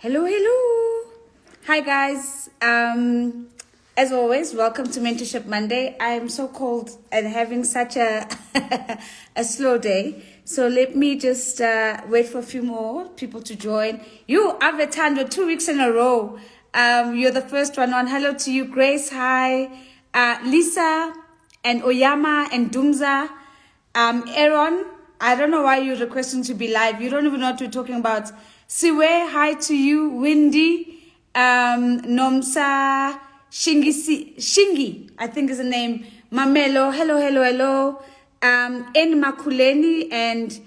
Hello, hello. Hi, guys. As always, welcome to Mentorship Monday. I am so cold and having such a a slow day. So let me just wait for a few more people to join. You, Avetando, 2 weeks in a row. You're the first one on. Hello to you, Grace. Hi. Lisa and Oyama and Dumza. Aaron, I don't know why you're requesting to be live. You don't even know what we're talking about. Siwe, hi to you. Windy, Nomsa, Shingi, I think is the name. Mamelo, hello, hello, hello. En Makuleni and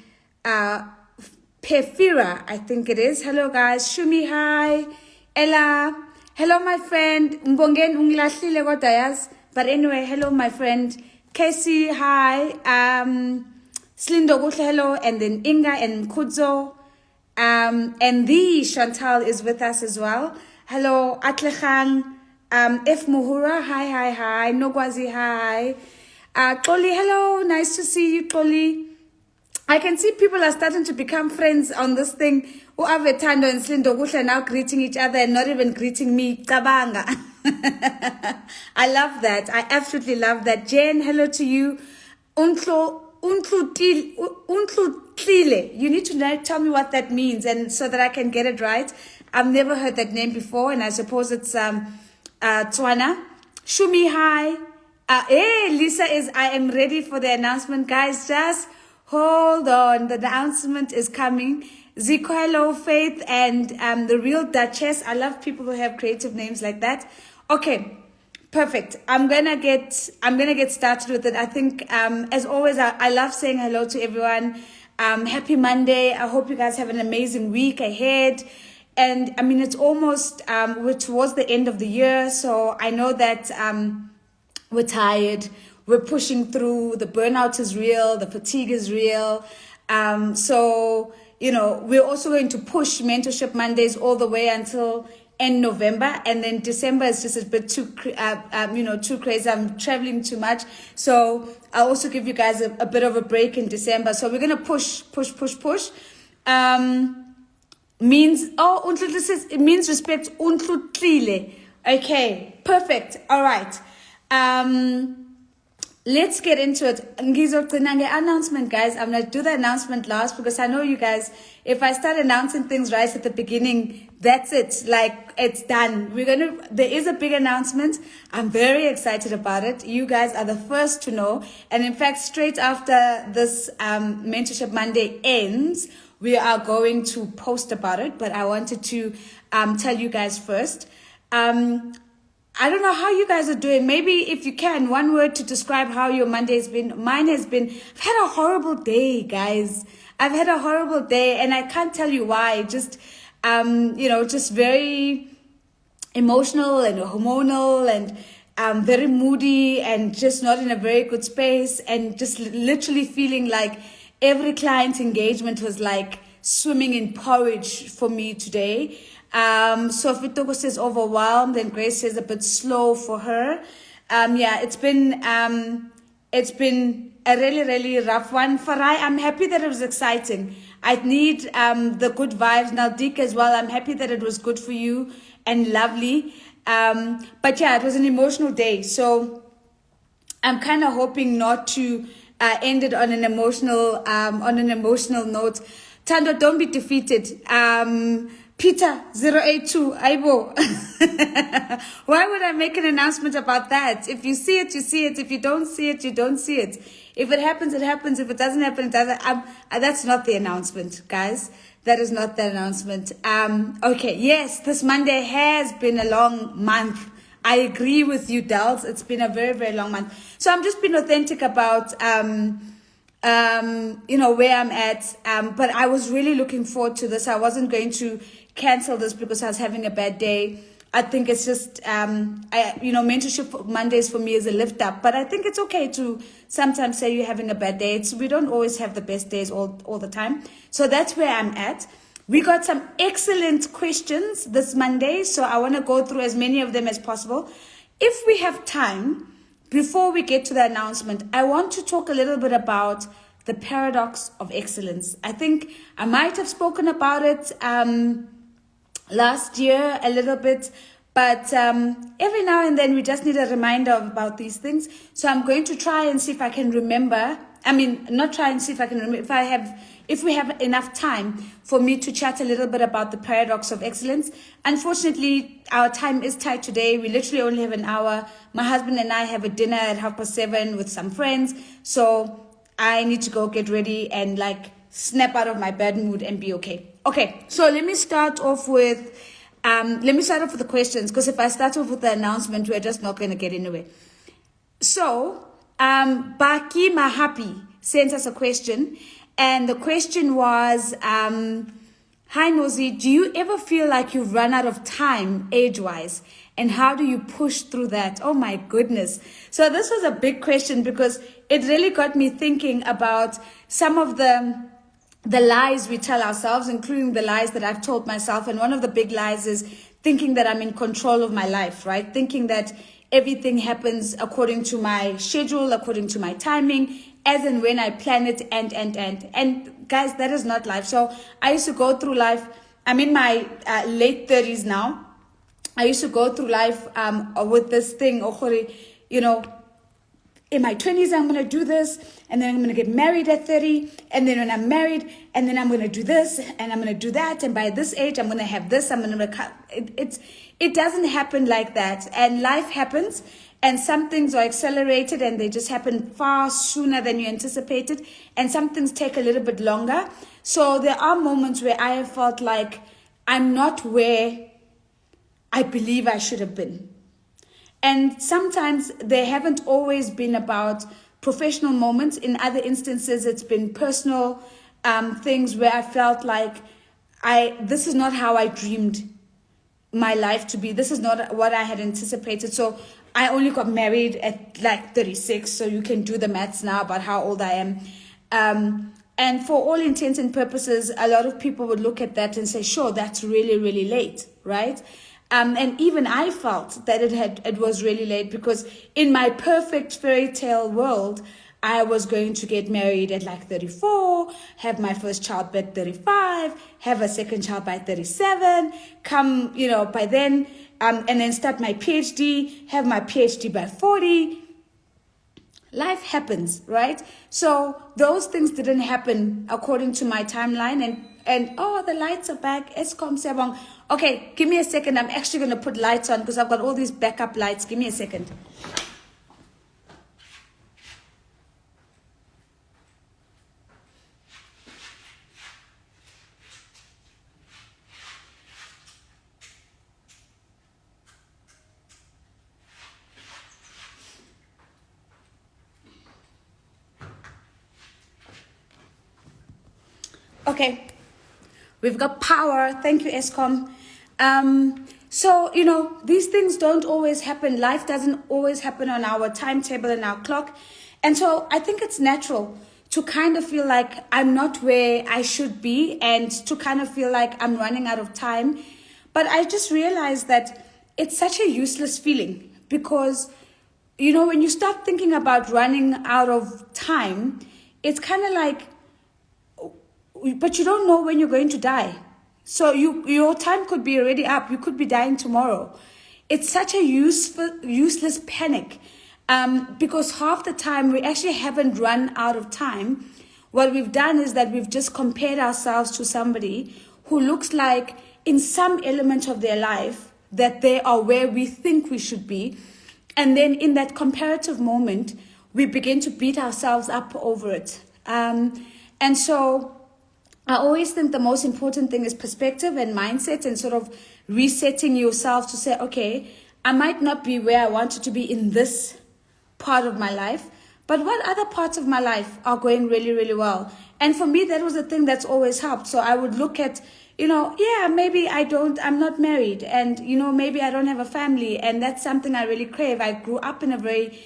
Pefira, I think it is. Hello, guys. Shumi, hi. Ella, hello, my friend. Mbongen unglahlile kodwa yazi. But anyway, hello, my friend. Casey, hi. Slindo Gutle, hello. And then Inga and Kudzo. And the Chantal is with us as well. Hello, Atlekhan. F. Muhura, hi. Nogwazi, hi. Toli, hello. Nice to see you, Toli. I can see people are starting to become friends on this thing. Uavetando and Slindo Gutle now greeting each other and not even greeting me. Kabanga. I love that. I absolutely love that. Jen, hello to you. Untlutlile. You need to tell me what that means, and so that I can get it right. I've never heard that name before, and I suppose it's Tswana. Shumi, hi. Hey, Lisa is. I am ready for the announcement, guys. Just hold on. The announcement is coming. Zico, hello, Faith, and the real Duchess. I love people who have creative names like that. Okay. Perfect. I'm gonna get started with it. I think, as always, I love saying hello to everyone. Happy Monday. I hope you guys have an amazing week ahead. And I mean, it's almost we're towards the end of the year, so I know that we're tired. We're pushing through. The burnout is real. The fatigue is real. So you know, we're also going to push Mentorship Mondays all the way until end November, and then December is just a bit too crazy. I'm traveling too much, so I'll also give you guys a bit of a break in December. So we're gonna push. It means respect. Okay, perfect. All right. Let's get into it. Announcement, guys. I'm gonna do the announcement last because I know you guys, if I start announcing things right at the beginning, that's it. Like, it's done. There is a big announcement. I'm very excited about it. You guys are the first to know. And in fact, straight after this Mentorship Monday ends, we are going to post about it. But I wanted to tell you guys first. I don't know how you guys are doing. Maybe if you can, one word to describe how your Monday has been. Mine has been, I've had a horrible day, guys. I've had a horrible day, and I can't tell you why. Just, just very emotional and hormonal and very moody and just not in a very good space, and just literally feeling like every client engagement was like swimming in porridge for me today. So Fitoko says overwhelmed, and Grace says a bit slow for her. It's been a really, really rough one. Farai, I'm happy that it was exciting. I need the good vibes. Now, Dick as well, I'm happy that it was good for you and lovely. But yeah, it was an emotional day. So I'm kind of hoping not to end it on an emotional note. Tando, don't be defeated. Peter 082 Aibo. Why would I make an announcement about that? If you see it, you see it. If you don't see it, you don't see it. If it happens, it happens. If it doesn't happen, it doesn't. That's not the announcement, guys. That is not the announcement. Okay, yes, this Monday has been a long month. I agree with you, Dals. It's been a very, very long month. So I'm just being authentic about where I'm at. But I was really looking forward to this. I wasn't going to cancel this because I was having a bad day. I think it's just, Mentorship Mondays for me is a lift up. But I think it's okay to sometimes say you're having a bad day. We don't always have the best days all the time. So that's where I'm at. We got some excellent questions this Monday, so I want to go through as many of them as possible. If we have time, before we get to the announcement, I want to talk a little bit about the paradox of excellence. I think I might have spoken about it last year a little bit. But every now and then we just need a reminder about these things. So I'm going to try and see if I can remember. I mean, not try and see if I can remember. If we have enough time for me to chat a little bit about the paradox of excellence. Unfortunately, our time is tight today. We literally only have an hour. My husband and I have a dinner at 7:30 with some friends. So I need to go get ready and like snap out of my bad mood and be okay. Okay, so let me start off with the questions, because if I start off with the announcement, we're just not going to get anywhere. So, Baki Mahapi sent us a question, and the question was, hi Nozi, do you ever feel like you've run out of time age-wise? And how do you push through that? Oh my goodness. So this was a big question because it really got me thinking about some of the lies we tell ourselves, including the lies that I've told myself. And one of the big lies is thinking that I'm in control of my life, right? Thinking that everything happens according to my schedule, according to my timing, as and when I plan it, and guys, that is not life. So I used to go through life. I'm in my late 30s now. I used to go through life with this thing, you know, in my 20s, I'm going to do this, and then I'm going to get married at 30, and then when I'm married, and then I'm going to do this, and I'm going to do that, and by this age, I'm going to have this, it doesn't happen like that, and life happens, and some things are accelerated, and they just happen far sooner than you anticipated, and some things take a little bit longer. So there are moments where I have felt like I'm not where I believe I should have been. And sometimes they haven't always been about professional moments. In other instances, it's been personal things where I felt like this is not how I dreamed my life to be. This is not what I had anticipated. So I only got married at like 36. So you can do the maths now about how old I am. And for all intents and purposes, a lot of people would look at that and say, sure, that's really, really late, right? And even I felt that it was really late, because in my perfect fairy tale world, I was going to get married at like 34, have my first child by 35, have a second child by 37, come, by then, and then start my PhD, have my PhD by 40. Life happens, right? So those things didn't happen according to my timeline, and oh, the lights are back. Eskom Sebong. Okay, give me a second. I'm actually going to put lights on because I've got all these backup lights. Give me a second. Okay. We've got power. Thank you, Eskom. So, these things don't always happen. Life doesn't always happen on our timetable and our clock. And so I think it's natural to kind of feel like I'm not where I should be, and to kind of feel like I'm running out of time. But I just realized that it's such a useless feeling, because, when you start thinking about running out of time, it's kind of like, but you don't know when you're going to die. So your time could be already up. You could be dying tomorrow. It's such a useless panic, because half the time we actually haven't run out of time. What we've done is that we've just compared ourselves to somebody who looks like in some element of their life that they are where we think we should be. And then in that comparative moment, we begin to beat ourselves up over it. And so I always think the most important thing is perspective and mindset, and sort of resetting yourself to say, okay, I might not be where I wanted to be in this part of my life, but what other parts of my life are going really, really well? And for me, that was the thing that's always helped. So I would look at, maybe I'm not married, and, maybe I don't have a family, and that's something I really crave. I grew up in a very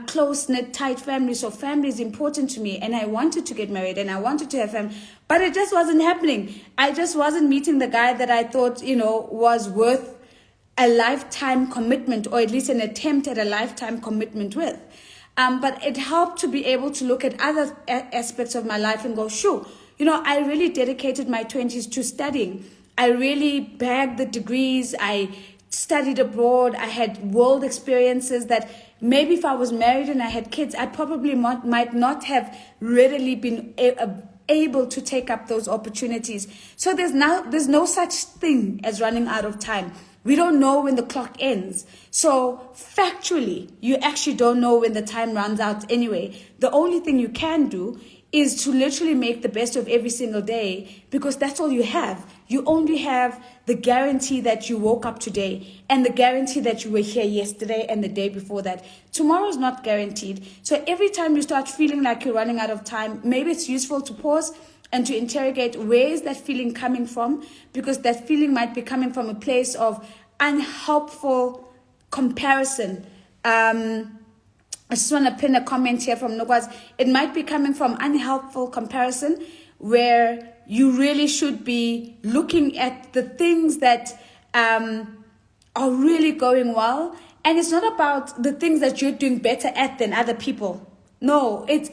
close-knit, tight family, so family is important to me, and I wanted to get married, and I wanted to have family, but it just wasn't happening. I just wasn't meeting the guy that I thought, was worth a lifetime commitment, or at least an attempt at a lifetime commitment with. But it helped to be able to look at other aspects of my life and go, sure, I really dedicated my 20s to studying. I really bagged the degrees. I studied abroad. I had world experiences that maybe if I was married and I had kids, I probably might not have readily been able to take up those opportunities. So there's no such thing as running out of time. We don't know when the clock ends. So factually, you actually don't know when the time runs out anyway. The only thing you can do is to literally make the best of every single day, because that's all you have. You only have the guarantee that you woke up today and the guarantee that you were here yesterday and the day before that. Tomorrow's not guaranteed. So every time you start feeling like you're running out of time, maybe it's useful to pause and to interrogate, where is that feeling coming from? Because that feeling might be coming from a place of unhelpful comparison. I just want to pin a comment here from Nogaz. It might be coming from unhelpful comparison, where you really should be looking at the things that are really going well. And it's not about the things that you're doing better at than other people. No, it's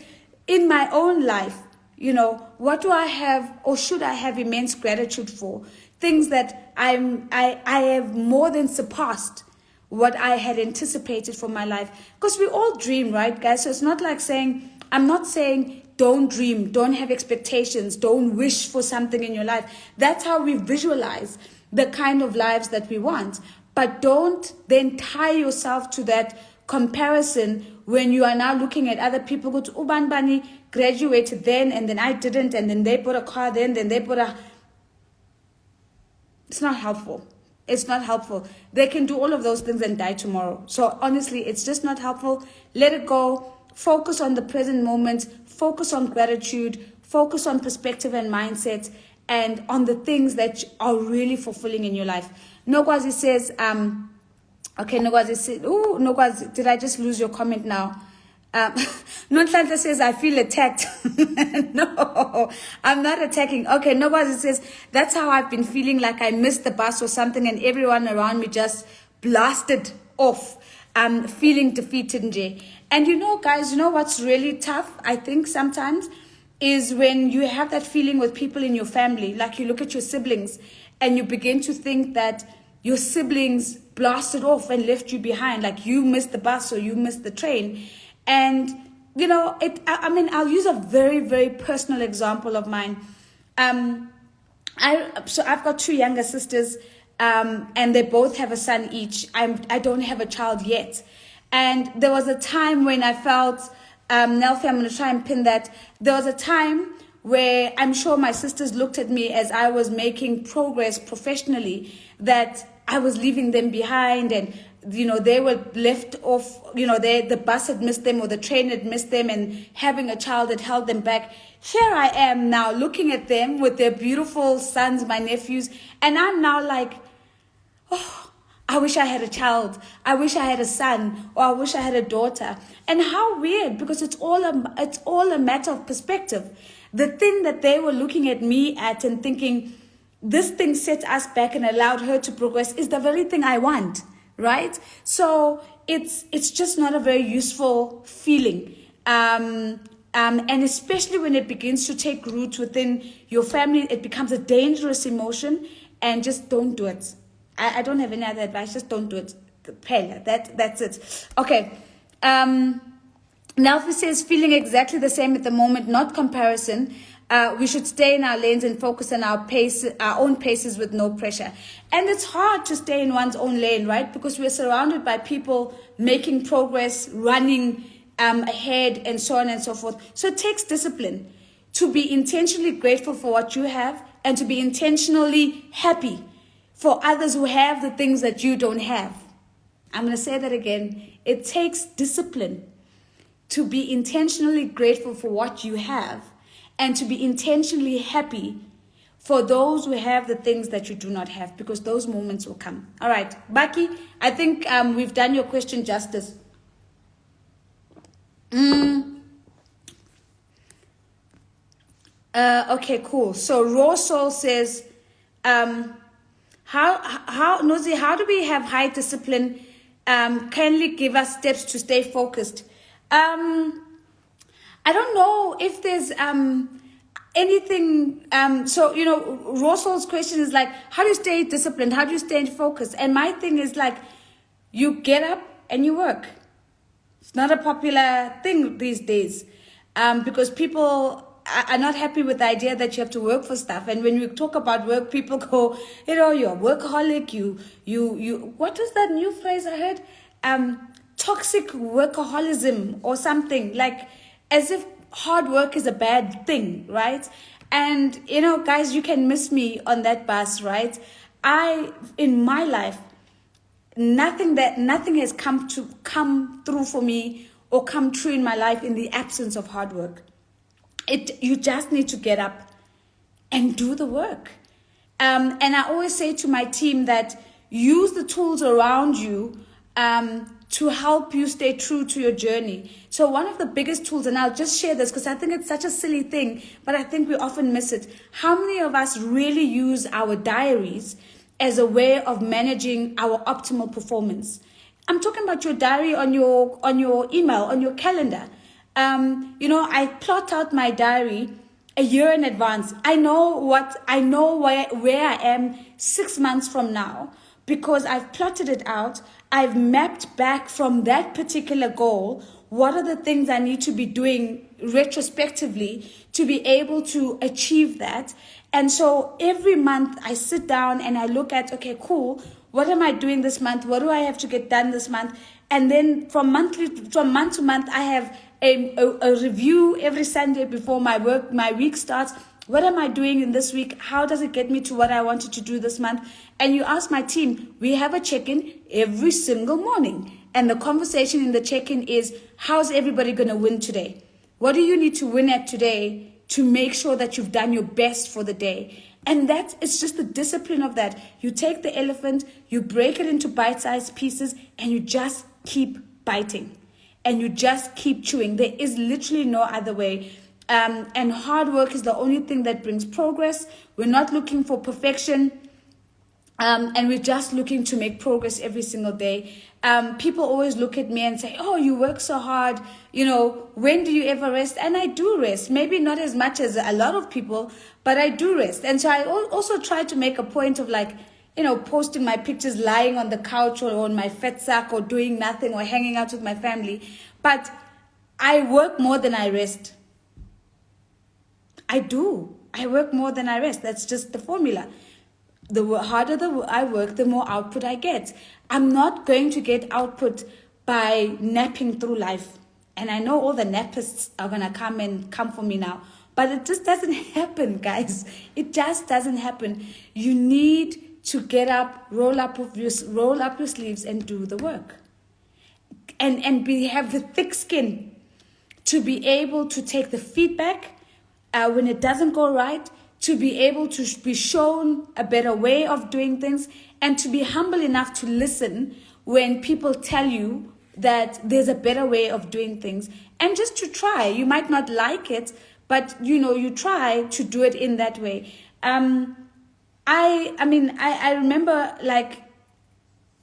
in my own life. You know, what do I have, or should I have immense gratitude for? Things that I have more than surpassed what I had anticipated for my life. Because we all dream, right, guys? So it's not like I'm not saying don't dream, don't have expectations, don't wish for something in your life. That's how we visualize the kind of lives that we want. But don't then tie yourself to that comparison when you are now looking at other people. Go to Uban Bani graduated then, and then I didn't, and then they bought a car then they bought a... It's not helpful. It's not helpful. They can do all of those things and die tomorrow. So honestly, it's just not helpful. Let it go. Focus on the present moment. Focus on gratitude. Focus on perspective and mindset, and on the things that are really fulfilling in your life. Nogwazi says, okay, Nogwazi says, oh, Nogwazi, did I just lose your comment now? Nontlanta says, I feel attacked. No, I'm not attacking. Okay, Nogwazi says, that's how I've been feeling, like I missed the bus or something and everyone around me just blasted off. I'm feeling defeated, Nje. And you know, guys, you know what's really tough, I think, sometimes, is when you have that feeling with people in your family. Like you look at your siblings and you begin to think that your siblings blasted off and left you behind, like you missed the bus or you missed the train. And, you know, I'll use a very, very personal example of mine. So I've got two younger sisters, and they both have a son each. I don't have a child yet. And there was a time when I felt, Nelfi, I'm going to try and pin that. There was a time where I'm sure my sisters looked at me as I was making progress professionally, that I was leaving them behind, and you know, they were left off, you know, the bus had missed them or the train had missed them, and having a child had held them back. Here I am now looking at them with their beautiful sons, my nephews, and I'm now like, oh, I wish I had a child. I wish I had a son, or I wish I had a daughter. And how weird, because it's all a matter of perspective. The thing that they were looking at me at and thinking, this thing set us back and allowed her to progress, is the very thing I want. Right? So it's just not a very useful feeling. And especially when it begins to take root within your family, it becomes a dangerous emotion, and just don't do it. I don't have any other advice. Just don't do it. That's it. Okay. Nelfi says, feeling exactly the same at the moment, not comparison. We should stay in our lanes and focus on our own paces with no pressure. And it's hard to stay in one's own lane, right? Because we're surrounded by people making progress, running ahead, and so on and so forth. So it takes discipline to be intentionally grateful for what you have, and to be intentionally happy for others who have the things that you don't have. I'm going to say that again. It takes discipline to be intentionally grateful for what you have, and to be intentionally happy for those who have the things that you do not have, because those moments will come. All right, Baki, I think we've done your question justice. Okay, cool. So Raw Soul says, Nozi, how do we have high discipline? Kindly give us steps to stay focused. I don't know if there's anything, so, you know, Rosal's question is like, how do you stay disciplined? How do you stay focused? And my thing is like, you get up and you work. It's not a popular thing these days, because people are not happy with the idea that you have to work for stuff. And when we talk about work, people go, you know, you're a workaholic, you, what was that new phrase I heard? Toxic workaholism or something, like as if hard work is a bad thing, right? And, you know, guys, you can miss me on that bus, right? In my life, nothing has come through for me or come true in my life in the absence of hard work. You just need to get up and do the work. And I always say to my team that use the tools around you to help you stay true to your journey. So one of the biggest tools, and I'll just share this because I think it's such a silly thing, but I think we often miss it. How many of us really use our diaries as a way of managing our optimal performance? I'm talking about your diary on your email, on your calendar. You know, I plot out my diary a year in advance. I know where I am 6 months from now because I've plotted it out. I've mapped back from that particular goal. What are the things I need to be doing retrospectively to be able to achieve that? And so every month I sit down and I look at, okay, cool. What am I doing this month? What do I have to get done this month? And then from month to month, I have a review every Sunday before my week starts. What am I doing in this week? How does it get me to what I wanted to do this month? And you ask my team, we have a check-in every single morning. And the conversation in the check-in is, how's everybody going to win today? What do you need to win at today to make sure that you've done your best for the day? And it's just the discipline of that. You take the elephant, you break it into bite-sized pieces, and you just keep biting. And you just keep chewing. There is literally no other way. And hard work is the only thing that brings progress. We're not looking for perfection. And we're just looking to make progress every single day. People always look at me and say, oh, you work so hard. You know, when do you ever rest? And I do rest. Maybe not as much as a lot of people, but I do rest. And so I also try to make a point of like, you know, posting my pictures lying on the couch or on my fat sack or doing nothing or hanging out with my family. But I work more than I rest. I do. I work more than I rest. That's just the formula. The harder I work, the more output I get. I'm not going to get output by napping through life. And I know all the nappists are going to come for me now. But it just doesn't happen, guys. It just doesn't happen. You need to get up, roll up your sleeves and do the work. And have the thick skin to be able to take the feedback when it doesn't go right, to be able to be shown a better way of doing things, and to be humble enough to listen when people tell you that there's a better way of doing things, and just to try. You might not like it, but you know, you try to do it in that way. I remember, like,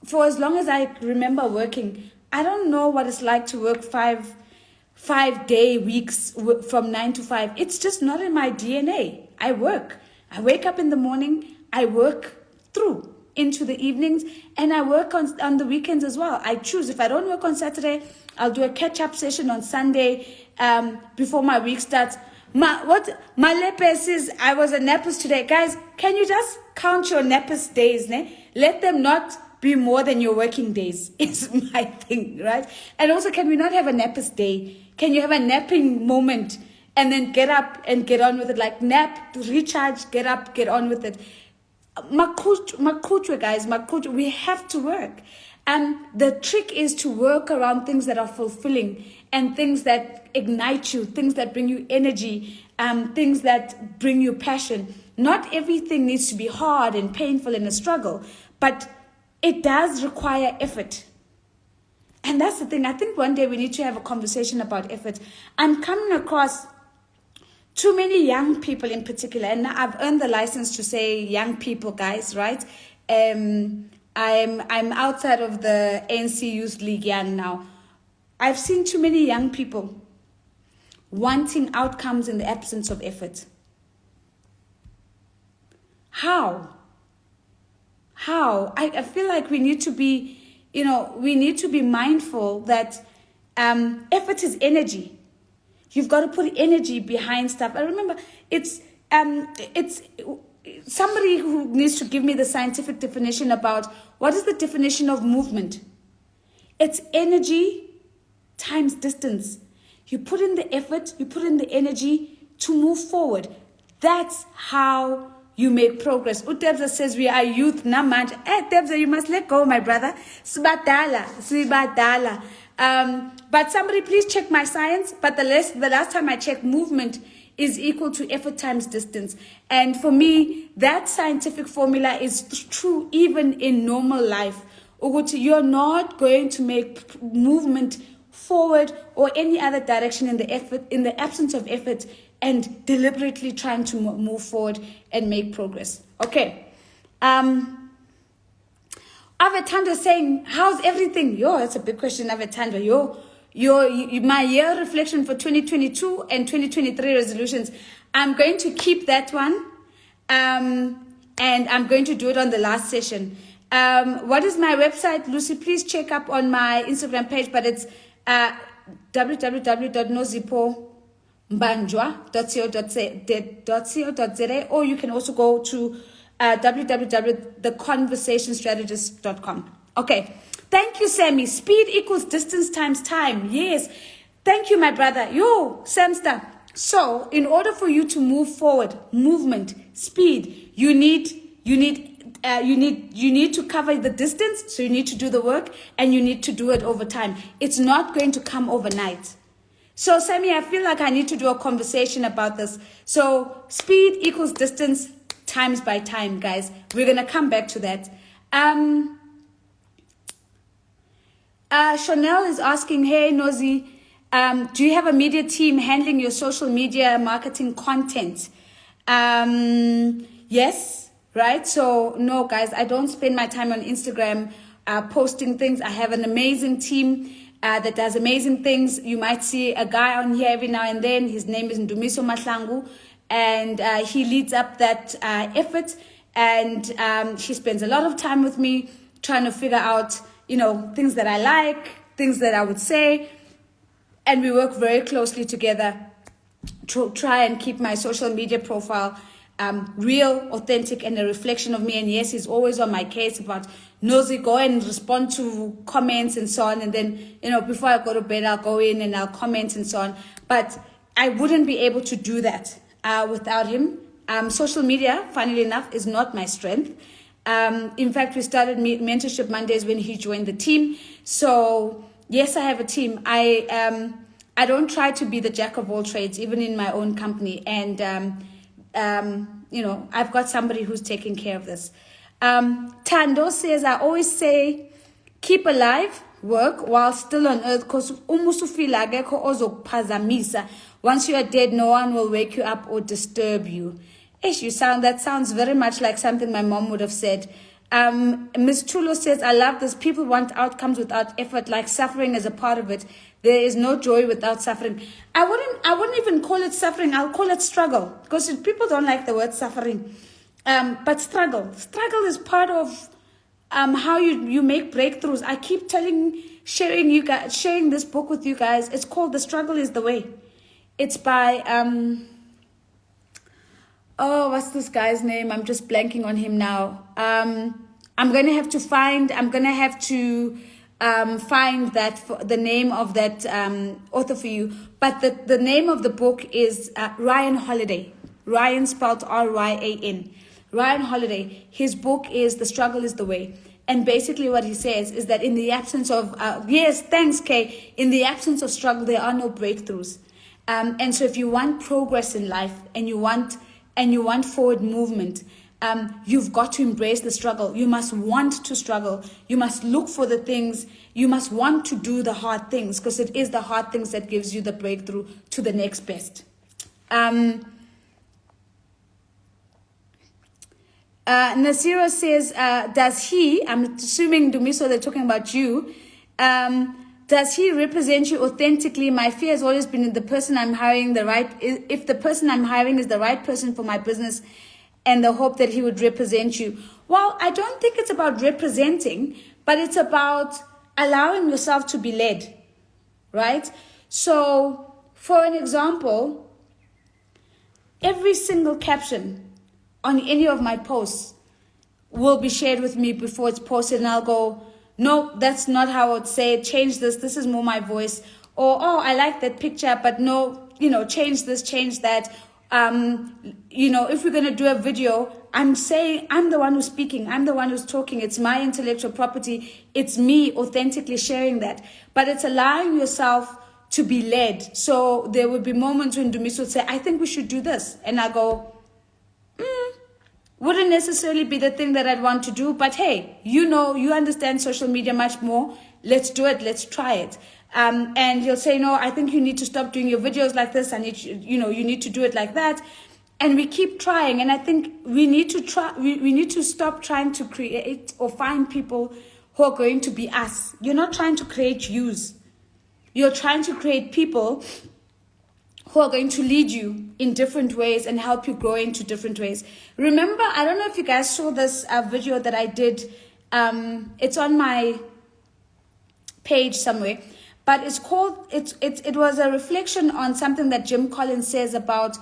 for as long as I remember working, I don't know what it's like to work 5-day weeks from 9 to 5. It's just not in my DNA. I work. I wake up in the morning. I work through into the evenings, and I work on the weekends as well. I choose. If I don't work on Saturday, I'll do a catch-up session on Sunday before my week starts. My lepes is, I was a nappers today. Guys, can you just count your nappers days? Ne? Let them not be more than your working days. It's my thing, right? And also, can we not have a nappers day? Can you have a napping moment and then get up and get on with it? Like nap, recharge, get up, get on with it. Makuchwe, guys, we have to work. And the trick is to work around things that are fulfilling and things that ignite you, things that bring you energy, things that bring you passion. Not everything needs to be hard and painful and a struggle, but it does require effort. And that's the thing. I think one day we need to have a conversation about effort. I'm coming across too many young people in particular, and I've earned the license to say young people, guys, right? I'm outside of the ANC Youth League young now. I've seen too many young people wanting outcomes in the absence of effort. How? How? I feel like we need to be, we need to be mindful that effort is energy. You've got to put energy behind stuff. I remember it's somebody who needs to give me the scientific definition about what is the definition of movement. It's energy times distance. You put in the effort, you put in the energy to move forward. That's how you make progress. Utebza says we are youth, namanje. Tebza, you must let go, my brother. Sibadala. But somebody please check my science. But the last time I checked, movement is equal to effort times distance. And for me, that scientific formula is true even in normal life. You're not going to make movement forward or any other direction in the absence of effort and deliberately trying to move forward and make progress. Okay. Avetando saying, how's everything? That's a big question, Avetando. My year reflection for 2022 and 2023 resolutions. I'm going to keep that one. And I'm going to do it on the last session. What is my website, Lucy? Please check up on my Instagram page, but it's www.nozipho.co.za, or you can also go to www.theconversationstrategist.com. Okay. Thank you, Sammy. Speed equals distance times time. Yes. Thank you, my brother. Samster. So, in order for you to move forward, movement, speed, you need to cover the distance, so you need to do the work, and you need to do it over time. It's not going to come overnight. So, Sammy, I feel like I need to do a conversation about this. So, speed equals distance times by time, guys. We're going to come back to that. Chanel is asking, hey, Nozi, do you have a media team handling your social media marketing content? Yes, right? So, no, guys, I don't spend my time on Instagram posting things. I have an amazing team that does amazing things. You might see a guy on here every now and then. His name is Ndumiso Mahlangu, and he leads up that effort, and he spends a lot of time with me trying to figure out, things that I like, things that I would say, and we work very closely together to try and keep my social media profile real, authentic, and a reflection of me. And yes, he's always on my case about, Nozi, go and respond to comments and so on. And then, before I go to bed, I'll go in and I'll comment and so on. But I wouldn't be able to do that without him. Social media, funnily enough, is not my strength. In fact, we started Mentorship Mondays when he joined the team. So, yes, I have a team. I don't try to be the jack of all trades, even in my own company. And, I've got somebody who's taking care of this. Tando says, I always say, keep alive, work while still on earth, because once you are dead, no one will wake you up or disturb you. That sounds very much like something my mom would have said. Miss Chulo says, I love this. People want outcomes without effort, like suffering is a part of it. There is no joy without suffering. I wouldn't even call it suffering. I'll call it struggle, because people don't like the word suffering. But struggle is part of how you make breakthroughs. I keep sharing this book with you guys. It's called The Struggle is the Way. It's by what's this guy's name? I'm just blanking on him now. I'm gonna have to find the name of that author for you. But the name of the book is Ryan Holiday. Ryan spelled R-Y-A-N. Ryan Holiday. His book is The Struggle is the Way. And basically what he says is that in the absence of yes, thanks, Kay. In the absence of struggle, there are no breakthroughs. And so if you want progress in life and you want forward movement, you've got to embrace the struggle. You must want to struggle. You must look for the things. You must want to do the hard things, because it is the hard things that gives you the breakthrough to the next best. Nasira says, does he, I'm assuming, Dumiso, they're talking about you, does he represent you authentically? My fear has always been if the person I'm hiring is the right person for my business, and the hope that he would represent you. Well, I don't think it's about representing, but it's about allowing yourself to be led, right? So, for an example, every single caption on any of my posts will be shared with me before it's posted, and I'll go, no, that's not how I would say it. Change this. This is more my voice. Or, oh, I like that picture, but no, change this, change that. If we're going to do a video, I'm saying I'm the one who's speaking. I'm the one who's talking. It's my intellectual property. It's me authentically sharing that. But it's allowing yourself to be led. So there would be moments when Dumis would say, I think we should do this. And I go, wouldn't necessarily be the thing that I'd want to do. But hey, you understand social media much more. Let's do it. Let's try it. And you'll say, no, I think you need to stop doing your videos like this. You need to do it like that. And we keep trying. And I think we need to try. We need to stop trying to create or find people who are going to be us. You're not trying to create yous. You're trying to create people who are going to lead you in different ways and help you grow into different ways. Remember, I don't know if you guys saw this video that I did. It's on my page somewhere, but it's called, it was a reflection on something that Jim Collins says about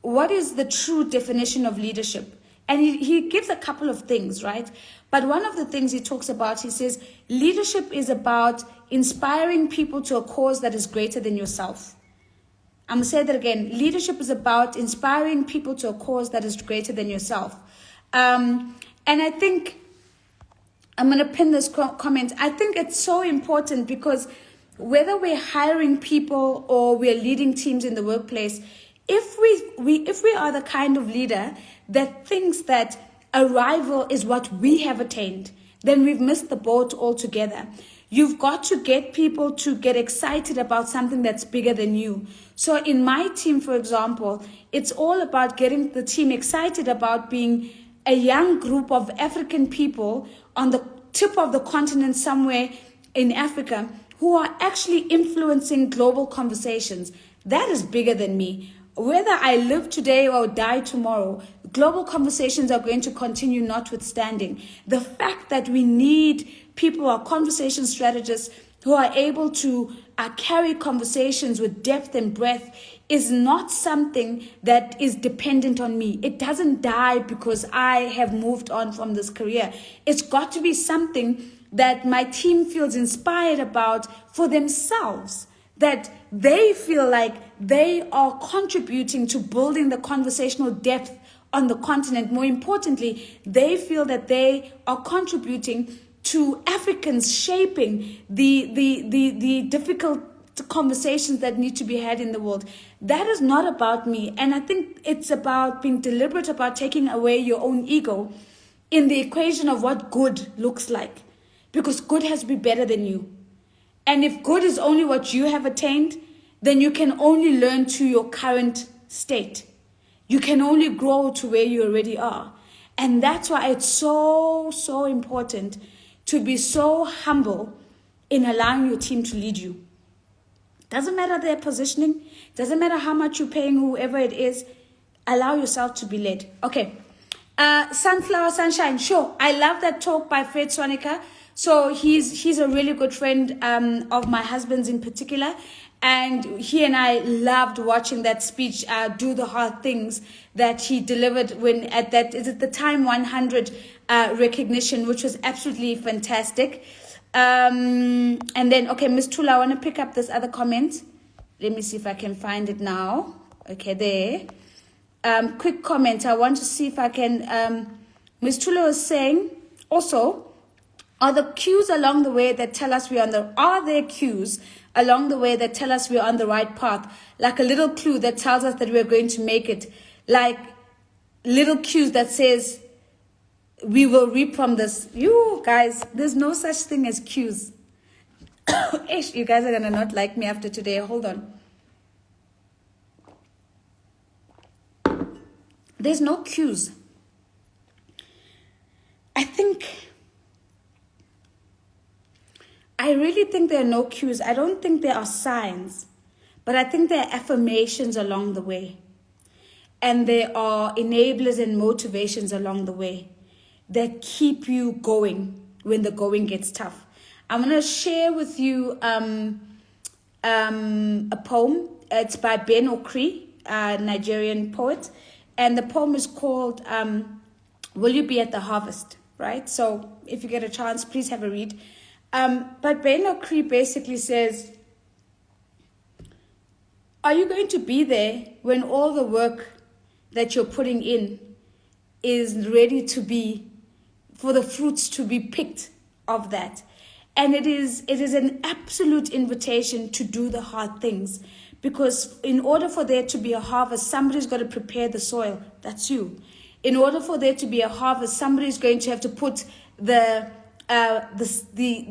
what is the true definition of leadership. And he gives a couple of things, right? But one of the things he talks about, he says, leadership is about inspiring people to a cause that is greater than yourself. I'm going to say that again. Leadership is about inspiring people to a cause that is greater than yourself. And I think, I'm going to pin this comment. I think it's so important because whether we're hiring people or we're leading teams in the workplace, if we are the kind of leader that thinks that arrival is what we have attained, then we've missed the boat altogether. You've got to get people to get excited about something that's bigger than you. So in my team, for example, it's all about getting the team excited about being a young group of African people on the tip of the continent somewhere in Africa who are actually influencing global conversations. That is bigger than me. Whether I live today or die tomorrow, global conversations are going to continue notwithstanding. The fact that we need people who are conversation strategists who are able to carry conversations with depth and breadth is not something that is dependent on me. It doesn't die because I have moved on from this career. It's got to be something that my team feels inspired about for themselves, that they feel like they are contributing to building the conversational depth on the continent. More importantly, they feel that they are contributing to Africans shaping the difficult conversations that need to be had in the world. That is not about me. And I think it's about being deliberate about taking away your own ego in the equation of what good looks like. Because good has to be better than you. And if good is only what you have attained, then you can only learn to your current state. You can only grow to where you already are. And that's why it's so important to be so humble in allowing your team to lead you. Doesn't matter their positioning, doesn't matter how much you're paying whoever it is, allow yourself to be led. Okay. Sunflower Sunshine, sure. I love that talk by Fred Sonica. So he's a really good friend of my husband's in particular. And he and I loved watching that speech, Do the Hard Things, that he delivered when at that, is it the Time 100 recognition, which was absolutely fantastic. And then, okay, Miss Tula, I want to pick up this other comment. Let me see if I can find it now. Okay, there. Quick comment. I want to see if I can. Miss Tula was saying, also, are there cues along the way that tell us are there cues along the way that tell us we're on the right path? Like a little clue that tells us that we're going to make it. Like little cues that says, we will reap from this. You guys, there's no such thing as cues. Ish, you guys are going to not like me after today. Hold on. There's no cues. I really think there are no cues. I don't think there are signs, but I think there are affirmations along the way. and there are enablers and motivations along the way that keep you going when the going gets tough. I'm going to share with you a poem. It's by Ben Okri, a Nigerian poet. And the poem is called Will You Be at the Harvest? Right? So if you get a chance, please have a read. But Ben Okri basically says, are you going to be there when all the work that you're putting in is ready to be, for the fruits to be picked of that? And it is an absolute invitation to do the hard things, because in order for there to be a harvest, somebody's got to prepare the soil. That's you. In order for there to be a harvest, somebody's going to have to put the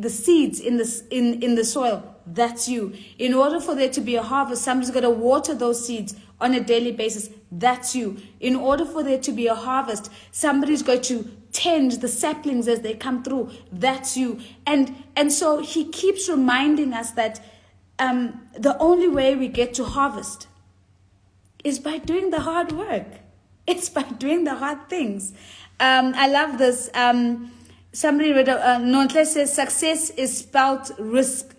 seeds in the soil. That's you. In order for there to be a harvest, somebody's got to water those seeds on a daily basis. That's you. In order for there to be a harvest, somebody's got to tend the saplings as they come through. That's you. And so he keeps reminding us that the only way we get to harvest is by doing the hard work. It's by doing the hard things. I love this. Somebody read, Nomndeni says, success is spelled risk.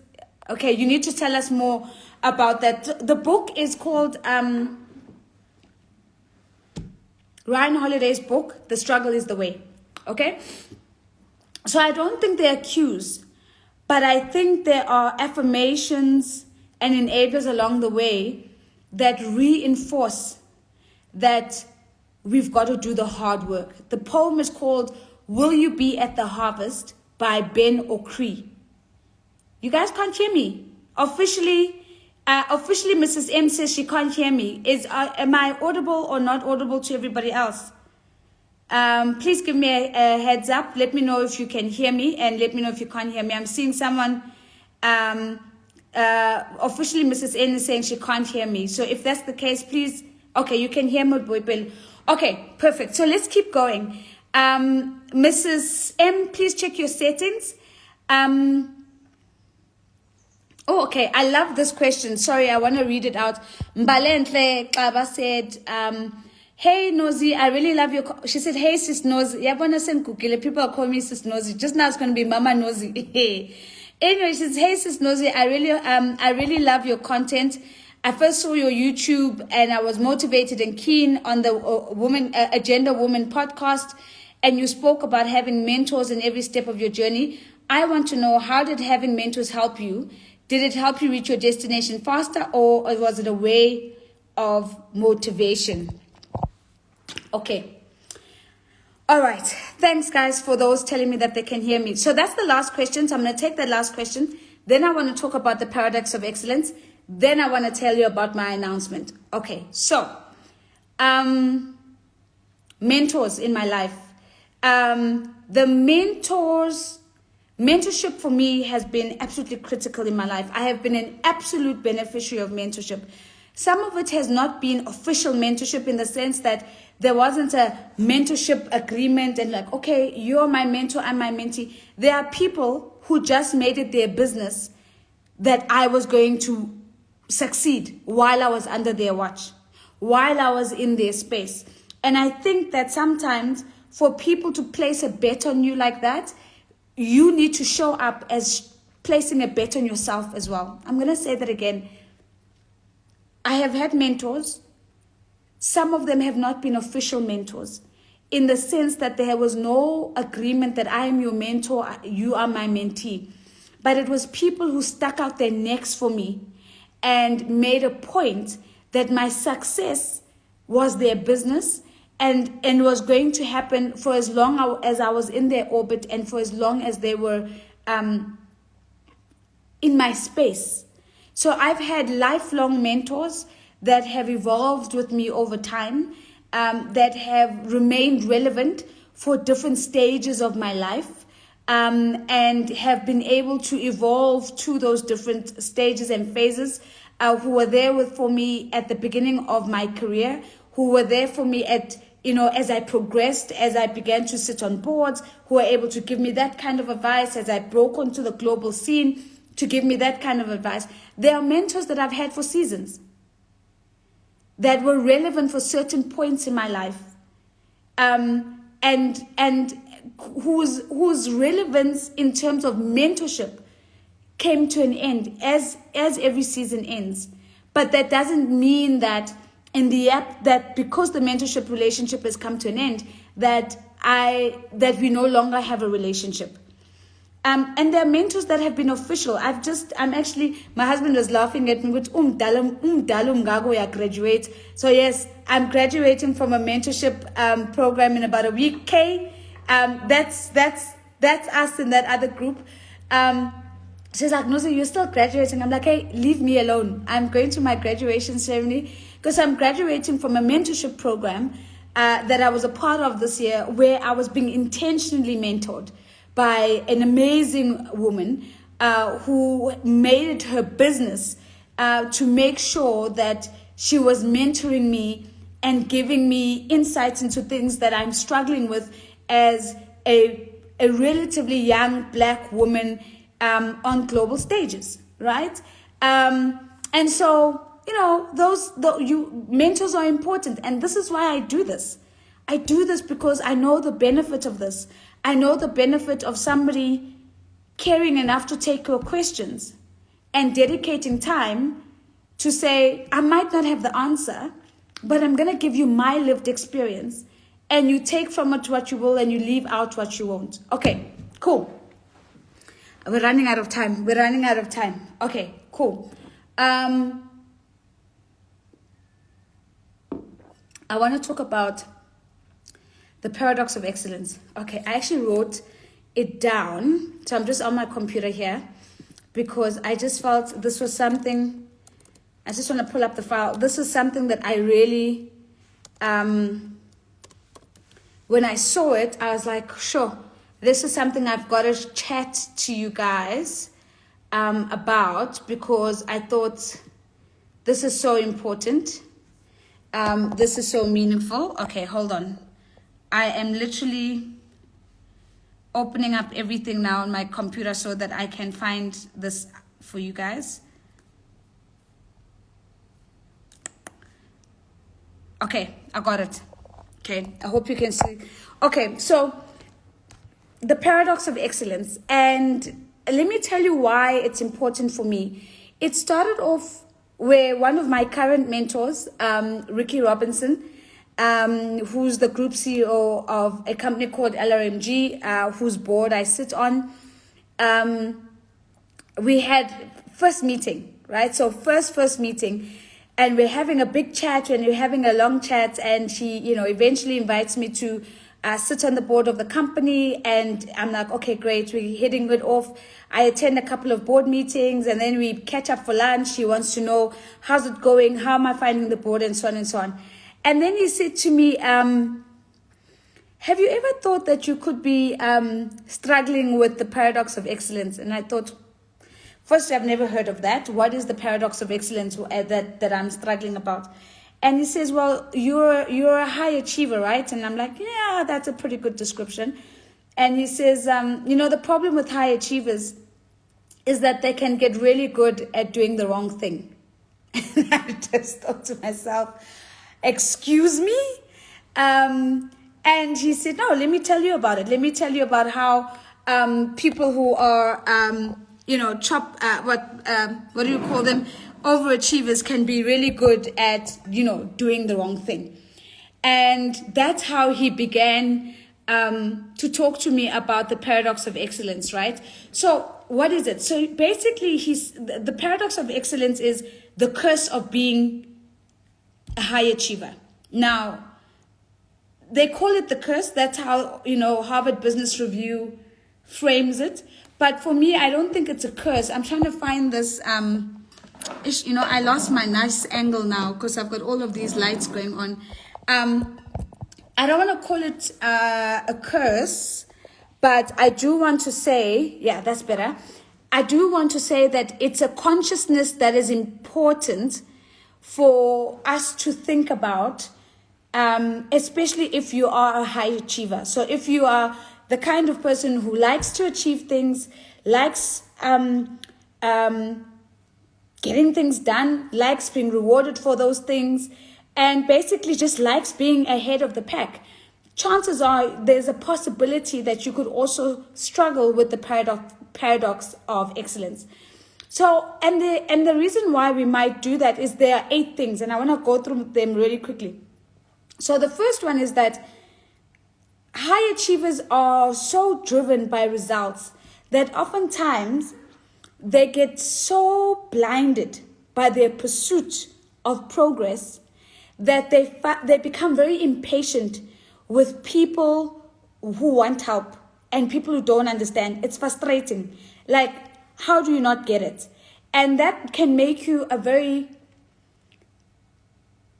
Okay, you need to tell us more about that. The book is called Ryan Holiday's book, The Struggle is the Way. Okay? So I don't think they are cues, but I think there are affirmations and enablers along the way that reinforce that we've got to do the hard work. The poem is called Will You Be at the Harvest by Ben Okri. You guys can't hear me. Officially, Mrs. M says she can't hear me. Am I audible or not audible to everybody else? Please give me a heads up. Let me know if you can hear me, and let me know if you can't hear me. I'm seeing someone, officially Mrs. N is saying she can't hear me. So if that's the case, please, okay, you can hear me, Boypel. Okay, perfect. So let's keep going. Mrs. M, please check your settings. Oh, okay. I love this question. Sorry, I want to read it out. Mbalentle Kaba said, hey, Nozi, I really love your... She said, hey, Sis Nozi. People are calling me Sis Nozi. Just now it's going to be Mama Nozi. Anyway, she says, hey, Sis Nozi, I really love your content. I first saw your YouTube and I was motivated and keen on the Agenda Woman podcast. And you spoke about having mentors in every step of your journey. I want to know, how did having mentors help you? Did it help you reach your destination faster, or was it a way of motivation? Okay. All right. Thanks, guys, for those telling me that they can hear me. So that's the last question. So I'm going to take that last question. Then I want to talk about the paradox of excellence. Then I want to tell you about my announcement. Okay. So, mentors in my life. Mentorship for me has been absolutely critical in my life. I have been an absolute beneficiary of mentorship. Some of it has not been official mentorship, in the sense that there wasn't a mentorship agreement and like, okay, you're my mentor, I'm my mentee. There are people who just made it their business that I was going to succeed while I was under their watch, while I was in their space. And I think that sometimes for people to place a bet on you like that, you need to show up as placing a bet on yourself as well. I'm going to say that again. I have had mentors. Some of them have not been official mentors, in the sense that there was no agreement that I am your mentor, you are my mentee. But it was people who stuck out their necks for me and made a point that my success was their business, and was going to happen for as long as I was in their orbit, and for as long as they were in my space. So I've had lifelong mentors that have evolved with me over time, that have remained relevant for different stages of my life, and have been able to evolve to those different stages and phases, who were there for me at the beginning of my career, who were there for me as I progressed, as I began to sit on boards, who were able to give me that kind of advice, as I broke onto the global scene, to give me that kind of advice. There are mentors that I've had for seasons. that were relevant for certain points in my life, and whose relevance in terms of mentorship came to an end as every season ends. But that doesn't mean that that because the mentorship relationship has come to an end, that we no longer have a relationship. And there are mentors that have been official. My husband was laughing at me with graduate. So yes, I'm graduating from a mentorship program in about a week. That's us in that other group. She's like, no, so you're still graduating. I'm like, hey, leave me alone. I'm going to my graduation ceremony because I'm graduating from a mentorship program that I was a part of this year, where I was being intentionally mentored by an amazing woman who made it her business to make sure that she was mentoring me and giving me insights into things that I'm struggling with as a relatively young Black woman on global stages, right? And so, mentors are important. And this is why I do this. I do this because I know the benefit of this. I know the benefit of somebody caring enough to take your questions and dedicating time to say, I might not have the answer, but I'm going to give you my lived experience. And you take from it what you will and you leave out what you won't. Okay, cool. We're running out of time. Okay, cool. I want to talk about the paradox of excellence. Okay, I actually wrote it down. So I'm just on my computer here because I just felt this was something. I just want to pull up the file. This is something that I really, when I saw it, I was like, sure, this is something I've got to chat to you guys about, because I thought this is so important. This is so meaningful. Okay, hold on. I am literally opening up everything now on my computer so that I can find this for you guys. Okay, I got it. Okay, I hope you can see. Okay, so the paradox of excellence. And let me tell you why it's important for me. It started off where one of my current mentors, Ricky Robinson, who's the group CEO of a company called LRMG, whose board I sit on. We had first meeting, right? So first meeting, and we're having a big chat, and we're having a long chat, and she, eventually invites me to sit on the board of the company, and I'm like, okay, great, we're hitting it off. I attend a couple of board meetings, and then we catch up for lunch. She wants to know, how's it going? How am I finding the board? And so on and so on. And then he said to me, have you ever thought that you could be struggling with the paradox of excellence? And I thought, first, I've never heard of that. What is the paradox of excellence that I'm struggling about? And he says, well, you're a high achiever, right? And I'm like, yeah, that's a pretty good description. And he says, the problem with high achievers is that they can get really good at doing the wrong thing. And I just thought to myself, excuse me? And he said, no, let me tell you about it. Let me tell you about how people who are, what do you call them? Overachievers can be really good at, doing the wrong thing. And that's how he began to talk to me about the paradox of excellence, right? So what is it? So basically, the paradox of excellence is the curse of being a high achiever. Now, they call it the curse. That's how, Harvard Business Review frames it. But for me, I don't think it's a curse. I'm trying to find this, I lost my nice angle now because I've got all of these lights going on. I don't want to call it a curse, but I do want to say, yeah, that's better. I do want to say that it's a consciousness that is important for us to think about, especially if you are a high achiever. So if you are the kind of person who likes to achieve things, likes getting things done, likes being rewarded for those things, and basically just likes being ahead of the pack, chances are there's a possibility that you could also struggle with the paradox of excellence. So, and the reason why we might do that is there are 8 things, and I want to go through them really quickly. So the first one is that high achievers are so driven by results that oftentimes they get so blinded by their pursuit of progress that they become very impatient with people who want help and people who don't understand. It's frustrating. Like, how do you not get it? And that can make you a very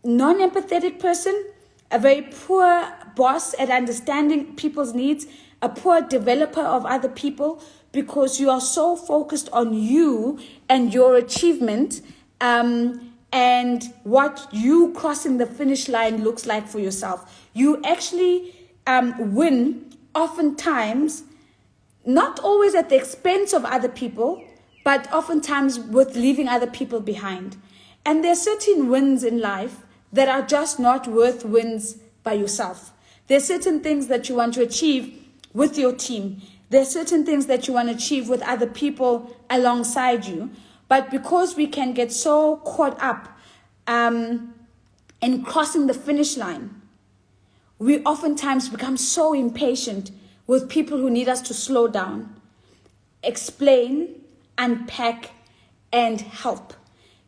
non-empathetic person, a very poor boss at understanding people's needs, a poor developer of other people, because you are so focused on you and your achievement and what you crossing the finish line looks like for yourself. You actually win oftentimes, not always at the expense of other people, but oftentimes with leaving other people behind. And there are certain wins in life that are just not worth wins by yourself. There are certain things that you want to achieve with your team. There are certain things that you want to achieve with other people alongside you. But because we can get so caught up in crossing the finish line, we oftentimes become so impatient with people who need us to slow down, explain, unpack, and help.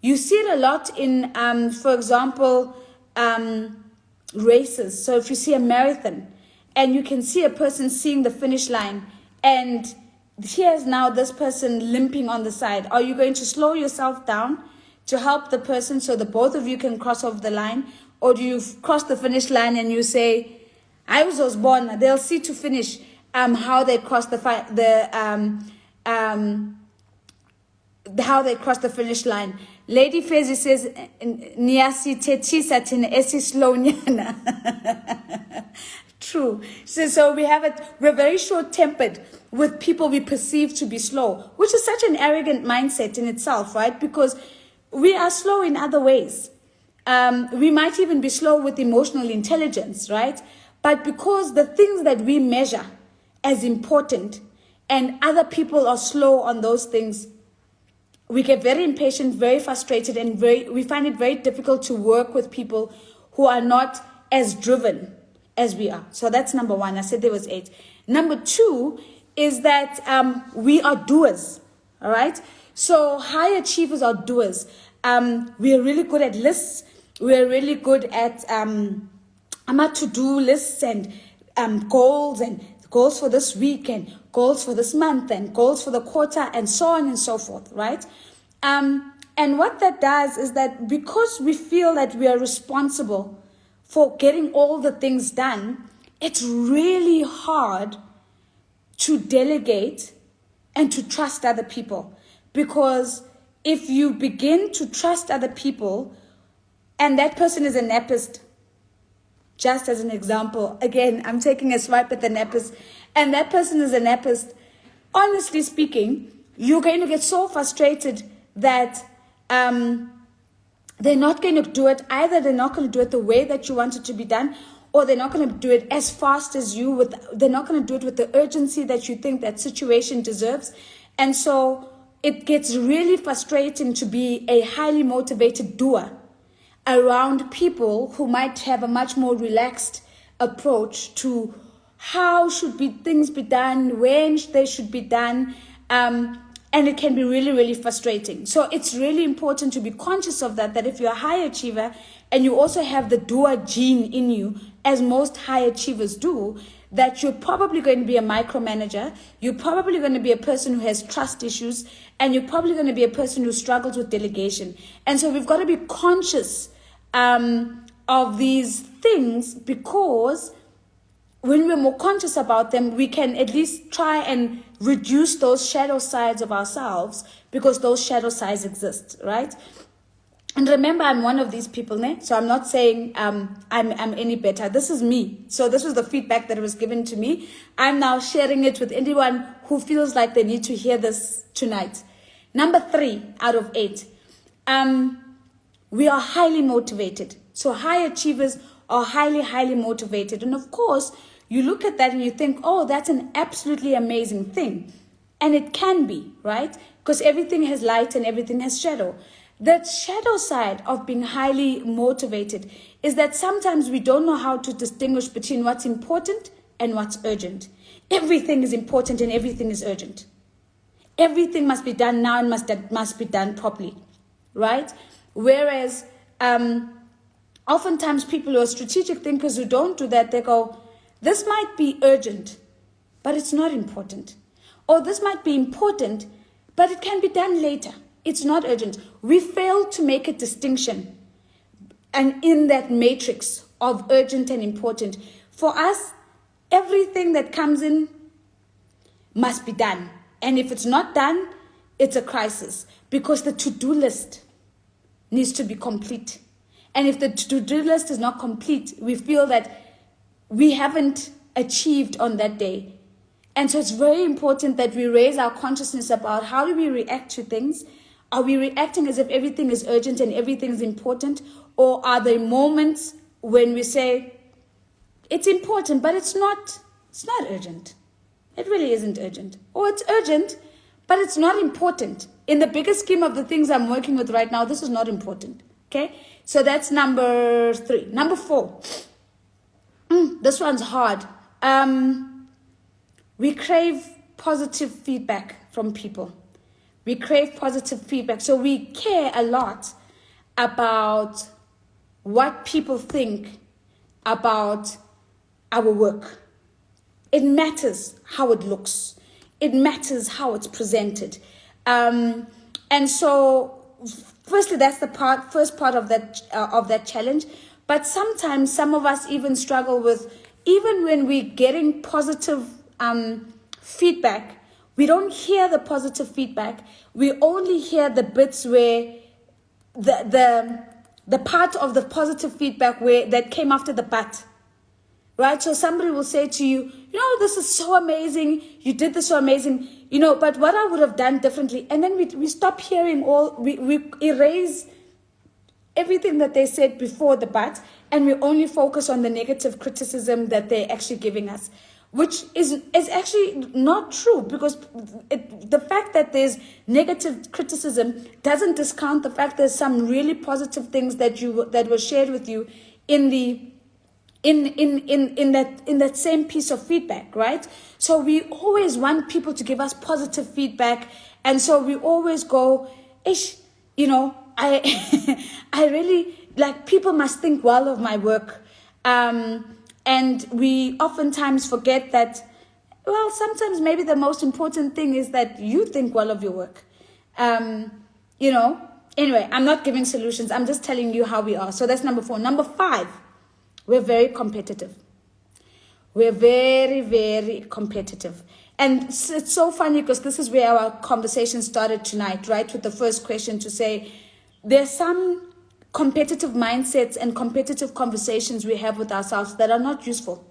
You see it a lot in, for example, races. So if you see a marathon and you can see a person seeing the finish line, and here's now this person limping on the side, are you going to slow yourself down to help the person so that both of you can cross over the line? Or do you cross the finish line and you say, I was born, they'll see to finish how they cross how they cross the finish line. Lady Fezi says, Niasi tetisa tin esi slonyana. True. So we're very short-tempered with people we perceive to be slow, which is such an arrogant mindset in itself, right? Because we are slow in other ways. We might even be slow with emotional intelligence, right? But because the things that we measure as important and other people are slow on those things, we get very impatient, very frustrated, and we find it very difficult to work with people who are not as driven as we are. So that's number 1. I said there was 8. Number 2 is that we are doers. All right. So high achievers are doers. We are really good at lists. We are really good at to-do lists and goals for this week and goals for this month and goals for the quarter and so on and so forth, right? And what that does is that because we feel that we are responsible for getting all the things done, it's really hard to delegate and to trust other people. Because if you begin to trust other people and that person is a nappist, just as an example, again, I'm taking a swipe at the nappist, and that person is a nappist, honestly speaking, you're going to get so frustrated that they're not going to do it. Either they're not going to do it the way that you want it to be done, or they're not going to do it as fast as you. They're not going to do it with the urgency that you think that situation deserves. And so it gets really frustrating to be a highly motivated doer around people who might have a much more relaxed approach to how should things be done, when they should be done, and it can be really, really frustrating. So it's really important to be conscious of that if you're a high achiever and you also have the doer gene in you, as most high achievers do, that you're probably going to be a micromanager, you're probably going to be a person who has trust issues, and you're probably going to be a person who struggles with delegation. And so we've got to be conscious of these things, because when we're more conscious about them, we can at least try and reduce those shadow sides of ourselves, because those shadow sides exist, right? And remember, I'm one of these people, né? So I'm not saying I'm any better. This is me. So this was the feedback that was given to me. I'm now sharing it with anyone who feels like they need to hear this tonight. Number 3 out of 8. We are highly motivated So high achievers are highly, highly motivated. And of course, you look at that and you think, oh, that's an absolutely amazing thing. And it can be, right? Because everything has light and everything has shadow. That shadow side of being highly motivated is that sometimes we don't know how to distinguish between what's important and what's urgent. Everything is important and everything is urgent. Everything must be done now and must be done properly, right? Whereas oftentimes people who are strategic thinkers who don't do that, they go, this might be urgent, but it's not important. Or this might be important, but it can be done later. It's not urgent. We fail to make a distinction and in that matrix of urgent and important. For us, everything that comes in must be done. And if it's not done, it's a crisis because the to-do list needs to be complete. And if the to-do list is not complete, we feel that we haven't achieved on that day. And so it's very important that we raise our consciousness about how do we react to things. Are we reacting as if everything is urgent and everything is important? Or are there moments when we say, it's important, but it's not urgent. It really isn't urgent. Or it's urgent, but it's not important. In the bigger scheme of the things I'm working with right now, this is not important. Okay? So that's number 3. Number 4. This one's hard. We crave positive feedback from people. We crave positive feedback. So we care a lot about what people think about our work. It matters how it looks. It matters how it's presented. And so, firstly, that's the first part of that challenge. But sometimes some of us even struggle with, even when we're getting positive feedback, we don't hear the positive feedback. We only hear the bits where the part of the positive feedback where that came after the but. Right? So somebody will say to you, this is so amazing. You did this so amazing. But what I would have done differently. And then we stop hearing we erase everything that they said before the but, and we only focus on the negative criticism that they're actually giving us, which is actually not true, because the fact that there's negative criticism doesn't discount the fact there's some really positive things that were shared with you in that same piece of feedback, right? So we always want people to give us positive feedback, and so we always go, I really, people must think well of my work. And we oftentimes forget that, sometimes maybe the most important thing is that you think well of your work. Anyway, I'm not giving solutions. I'm just telling you how we are. So that's number 4. Number 5, we're very competitive. We're very, very competitive. And it's so funny because this is where our conversation started tonight, right? With the first question to say, there's some competitive mindsets and competitive conversations we have with ourselves that are not useful.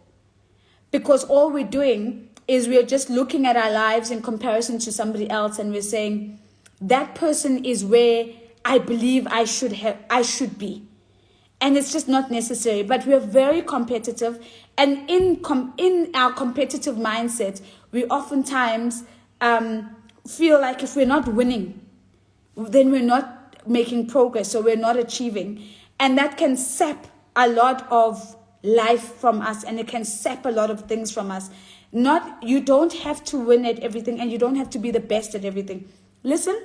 Because all we're doing is we're just looking at our lives in comparison to somebody else, and we're saying, that person is where I believe I should be. And it's just not necessary. But we're very competitive. And in our competitive mindset, we oftentimes feel like if we're not winning, then we're not making progress, so we're not achieving. And that can sap a lot of life from us, and it can sap a lot of things from us. You don't have to win at everything, and you don't have to be the best at everything. Listen,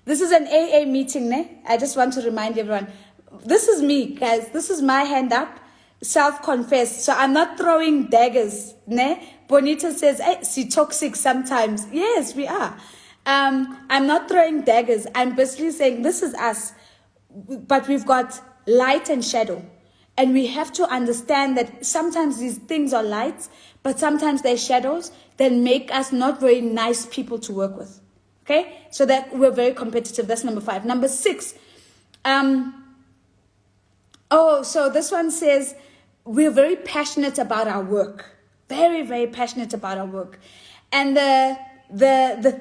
this is an AA meeting, ne? I just want to remind everyone, this is me, guys. This is my hand up, self-confessed. So I'm not throwing daggers, ne? Bonita says, hey, she toxic sometimes. Yes, we are. I'm not throwing daggers. I'm basically saying this is us, but we've got light and shadow. And we have to understand that sometimes these things are lights, but sometimes they're shadows that make us not very nice people to work with. Okay? So that we're very competitive. That's number 5. Number 6. So this one says, we're very passionate about our work. Very, very passionate about our work. And the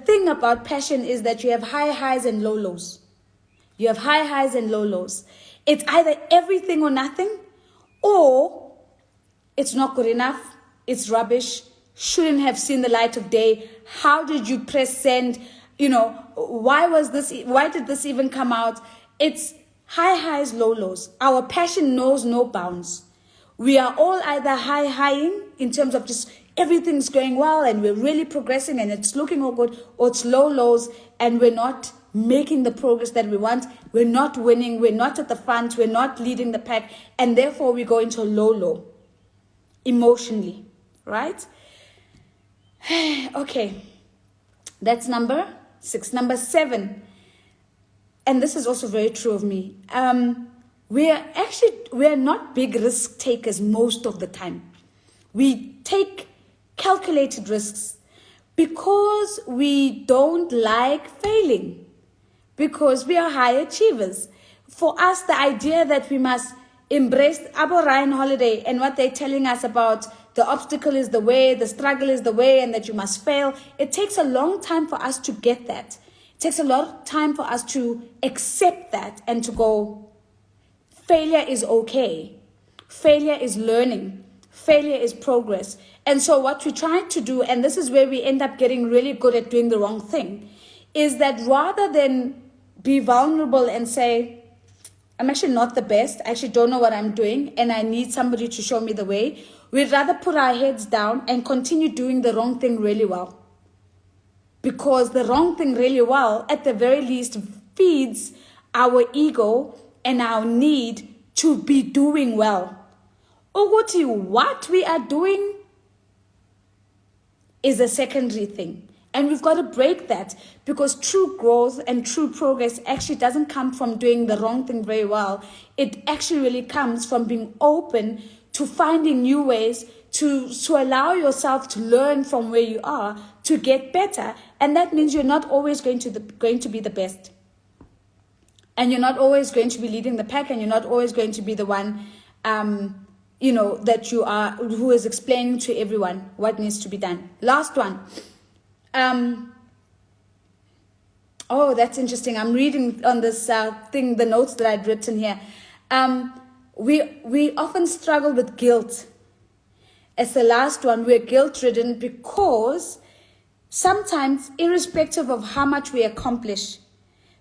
thing about passion is that you have high highs and low lows. You have high highs and low lows. It's either everything or nothing, or it's not good enough, it's rubbish, shouldn't have seen the light of day. How did you press send? Why did this even come out? It's high highs, low lows. Our passion knows no bounds. We are all either high-highing in terms of just everything's going well and we're really progressing and it's looking all good, or it's low lows and we're not making the progress that we want. We're not winning. We're not at the front. We're not leading the pack. And therefore, we go into a low emotionally, right? Okay, that's number 6. Number 7, and this is also very true of me. We're not big risk takers most of the time. We take calculated risks because we don't like failing, because we are high achievers. For us, the idea that we must embrace Abo Ryan holiday and what they're telling us about the obstacle is the way, the struggle is the way, and that you must fail, it takes a long time for us to get that. It takes a lot of time for us to accept that and to go, failure is okay. Failure is learning. Failure is progress. And so what we're trying to do, and this is where we end up getting really good at doing the wrong thing, is that rather than be vulnerable and say, I'm actually not the best, I actually don't know what I'm doing, and I need somebody to show me the way, we'd rather put our heads down and continue doing the wrong thing really well. Because the wrong thing really well, at the very least, feeds our ego and our need to be doing well. Ukuthi, what we are doing is a secondary thing. And we've got to break that, because true growth and true progress actually doesn't come from doing the wrong thing very well. It actually really comes from being open to finding new ways to allow yourself to learn from where you are to get better. And that means you're not always going to be the best. And you're not always going to be leading the pack, and you're not always going to be the one that you are, who is explaining to everyone what needs to be done. Last one. Oh, that's interesting. I'm reading on this thing, the notes that I'd written here. We often struggle with guilt. As the last one, we're guilt-ridden because sometimes, irrespective of how much we accomplish,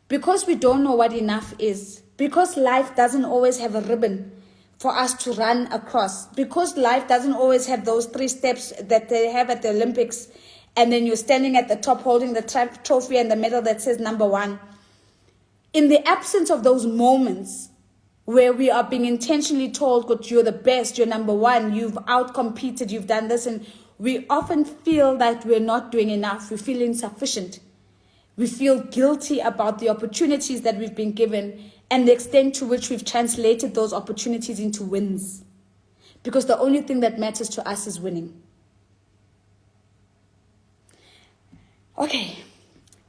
because we don't know what enough is, because life doesn't always have a ribbon for us to run across, because life doesn't always have those 3 steps that they have at the Olympics, and then you're standing at the top holding the trophy and the medal that says number 1. In the absence of those moments where we are being intentionally told, "Good, you're the best, you're number 1, you've outcompeted, you've done this," and we often feel that we're not doing enough, we feel insufficient. We feel guilty about the opportunities that we've been given and the extent to which we've translated those opportunities into wins. Because the only thing that matters to us is winning. Okay.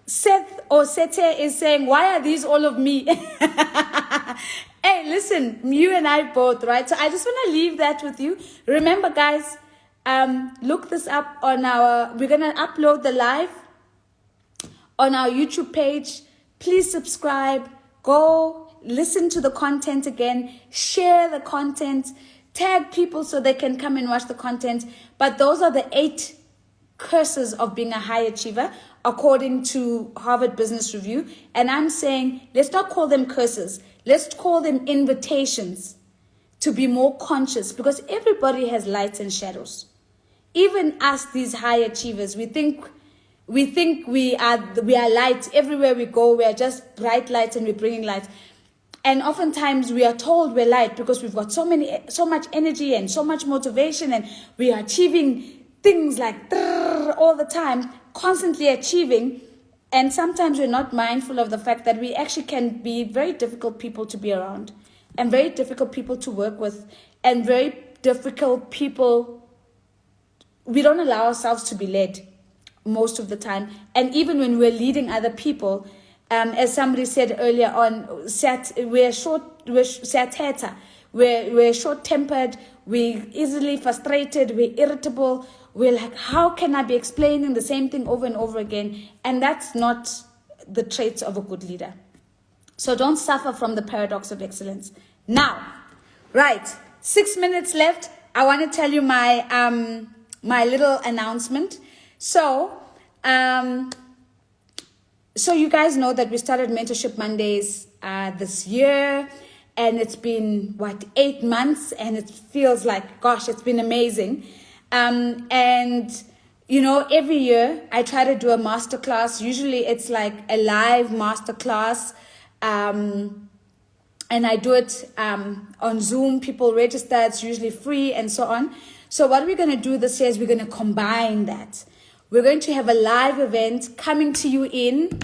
Sethole is saying, why are these all of me? Hey, listen, you and I both, right? So I just want to leave that with you. Remember, guys, look this up on we're going to upload the live on our YouTube page. Please subscribe. Go listen to the content again. Share the content. Tag people so they can come and watch the content. But those are the 8 curses of being a high achiever, according to Harvard Business Review. And I'm saying, let's not call them curses. Let's call them invitations to be more conscious, because everybody has lights and shadows. Even us, these high achievers, we think we are light everywhere we go. We are just bright lights and we're bringing light. And oftentimes we are told we're light because we've got so much energy and so much motivation, and we are achieving things like all the time, constantly achieving. And sometimes we're not mindful of the fact that we actually can be very difficult people to be around, and very difficult people to work with, and very difficult people. We don't allow ourselves to be led most of the time. And even when we're leading other people, as somebody said earlier on, we're short-tempered, we're easily frustrated, we're irritable. We're like, how can I be explaining the same thing over and over again? And that's not the traits of a good leader. So don't suffer from the paradox of excellence. Now, right, 6 minutes left. I want to tell you my my little announcement. So you guys know that we started Mentorship Mondays this year, and it's been 8 months, and it feels like, gosh, it's been amazing. And you know, every year I try to do a masterclass. Usually it's like a live masterclass. And I do it on Zoom. People register. It's usually free and so on. So what we're going to do this year is we're going to combine that. We're going to have a live event coming to you in,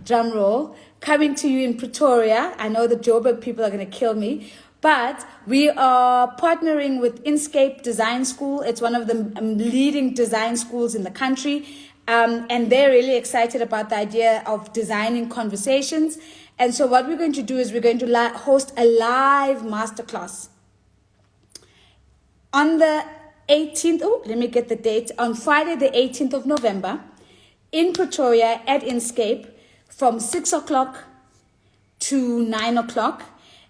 drum roll, coming to you in Pretoria. I know the Joburg people are going to kill me. But we are partnering with Inscape Design School. It's one of the leading design schools in the country. And they're really excited about the idea of designing conversations. And so what we're going to do is we're going to host a live masterclass on the 18th. Oh, let me get the date. On Friday, the 18th of November in Pretoria at Inscape from 6 o'clock to 9 o'clock.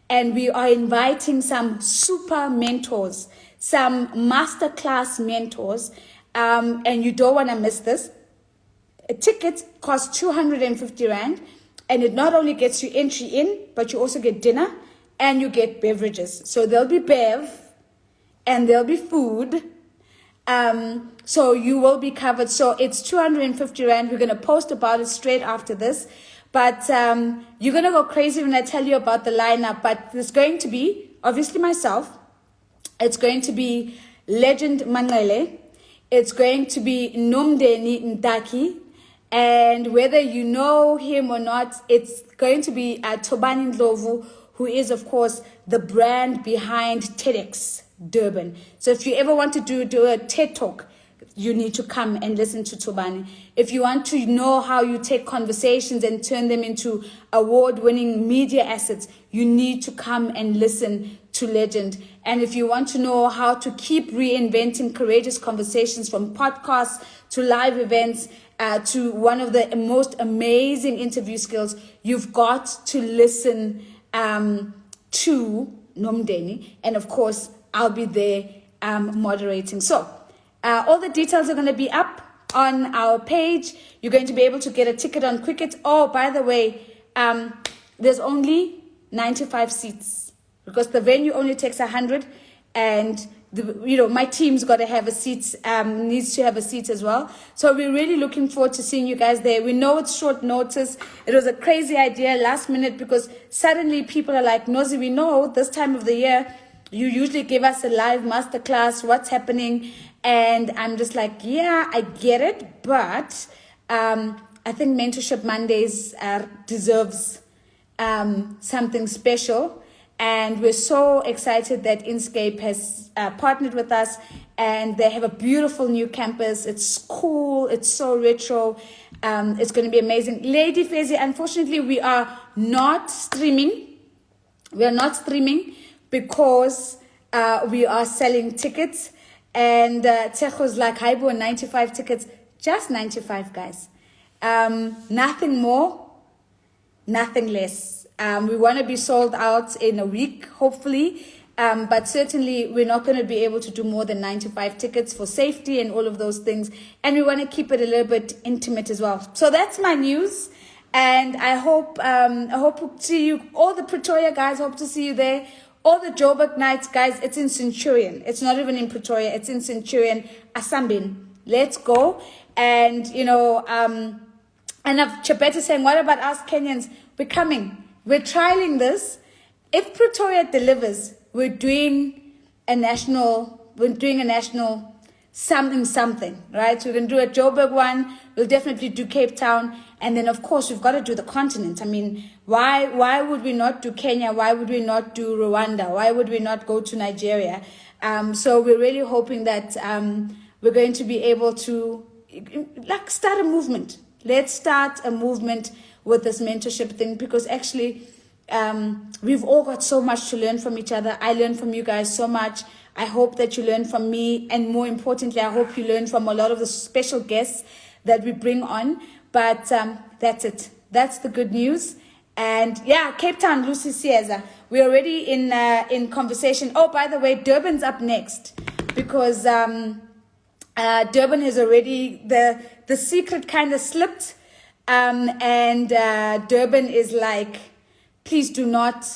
And we are inviting some super mentors, some masterclass mentors. And you don't want to miss this. A ticket costs 250 Rand. And it not only gets you entry in, but you also get dinner and you get beverages. So there'll be bev and there'll be food. So you will be covered. So it's 250 Rand. We're going to post about it straight after this. But you're going to go crazy when I tell you about the lineup. But there's going to be, obviously myself, it's going to be legend Manqele. It's going to be Nomndeni Mdakhi. And whether you know him or not, it's going to be Thobani Ndlovu, who is, of course, the brand behind TEDx Durban. So if you ever want to do a TED Talk, you need to come and listen to Thobani. If you want to know how you take conversations and turn them into award-winning media assets, you need to come and listen to Legend. And if you want to know how to keep reinventing courageous conversations, from podcasts to live events, to one of the most amazing interview skills, you've got to listen to Nomndeni. And of course, I'll be there moderating. So all the details are going to be up on our page. You're going to be able to get a ticket on Quicket. Oh, by the way, there's only 95 seats because the venue only takes 100, and my team's got to have a seat, needs to have a seat as well. So we're really looking forward to seeing you guys there. We know it's short notice. It was a crazy idea last minute because suddenly people are like, Nozi, we know this time of the year, you usually give us a live masterclass. What's happening? And I'm just like, yeah, I get it. But I think Mentorship Mondays deserves something special. And we're so excited that Inscape has partnered with us, and they have a beautiful new campus. It's cool. It's so retro. It's going to be amazing. Lady Fezi, unfortunately, we are not streaming. We are not streaming because we are selling tickets. And Tsecho's like, Haibo, 95 tickets. Just 95, guys. Nothing more, nothing less. We want to be sold out in a week, hopefully. But certainly we're not going to be able to do more than 95 tickets for safety and all of those things. And we want to keep it a little bit intimate as well. So that's my news. And I hope to see you, all the Pretoria guys, hope to see you there. All the Joburg nights, guys, it's in Centurion. It's not even in Pretoria. It's in Centurion, Asambin. Let's go. And, and I've Chapeta saying, what about us Kenyans? We're coming. We're trialing this. If Pretoria delivers, we're doing a national something, right? So we're going to do a Joburg one. We'll definitely do Cape Town. And then, of course, we've got to do the continent. I mean, why would we not do Kenya? Why would we not do Rwanda? Why would we not go to Nigeria? So we're really hoping that we're going to be able to start a movement. Let's start a movement with this mentorship thing, because actually we've all got so much to learn from each other. I learned from you guys so much. I hope that you learn from me, and more importantly, I hope you learn from a lot of the special guests that we bring on. But that's it. That's the good news. And yeah, Cape Town, Lucy Sieza. We're already in conversation. Oh, by the way, Durban's up next because Durban has already, the secret kind of slipped. And Durban is like, please do not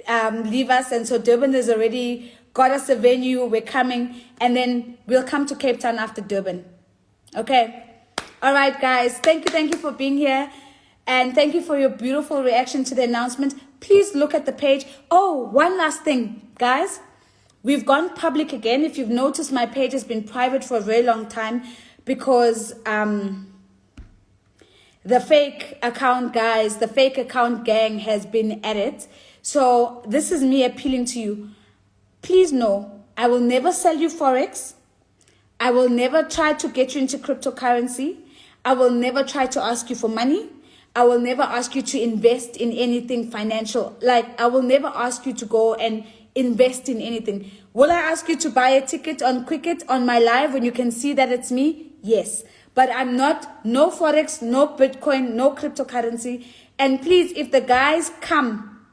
leave us. And so Durban has already got us a venue. We're coming. And then we'll come to Cape Town after Durban. Okay. All right, guys. Thank you for being here. And thank you for your beautiful reaction to the announcement. Please look at the page. Oh, one last thing, guys. We've gone public again. If you've noticed, my page has been private for a very long time because the fake account guys, the fake account gang has been at it. So this is me appealing to you. Please know, I will never sell you Forex. I will never try to get you into cryptocurrency. I will never try to ask you for money. I will never ask you to invest in anything financial. Like, I will never ask you to go and invest in anything. Will I ask you to buy a ticket on Quicket on my live when you can see that it's me? Yes. But I'm not, no Forex, no Bitcoin, no cryptocurrency. And please, if the guys come,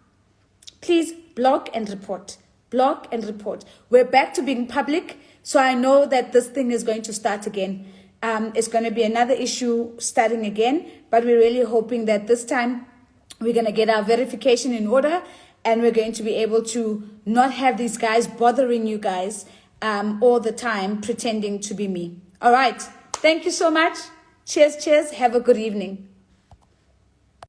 please block and report. Block and report. We're back to being public. So I know that this thing is going to start again. It's going to be another issue starting again, but we're really hoping that this time we're going to get our verification in order and we're going to be able to not have these guys bothering you guys all the time pretending to be me. All right. Thank you so much. Cheers. Have a good evening.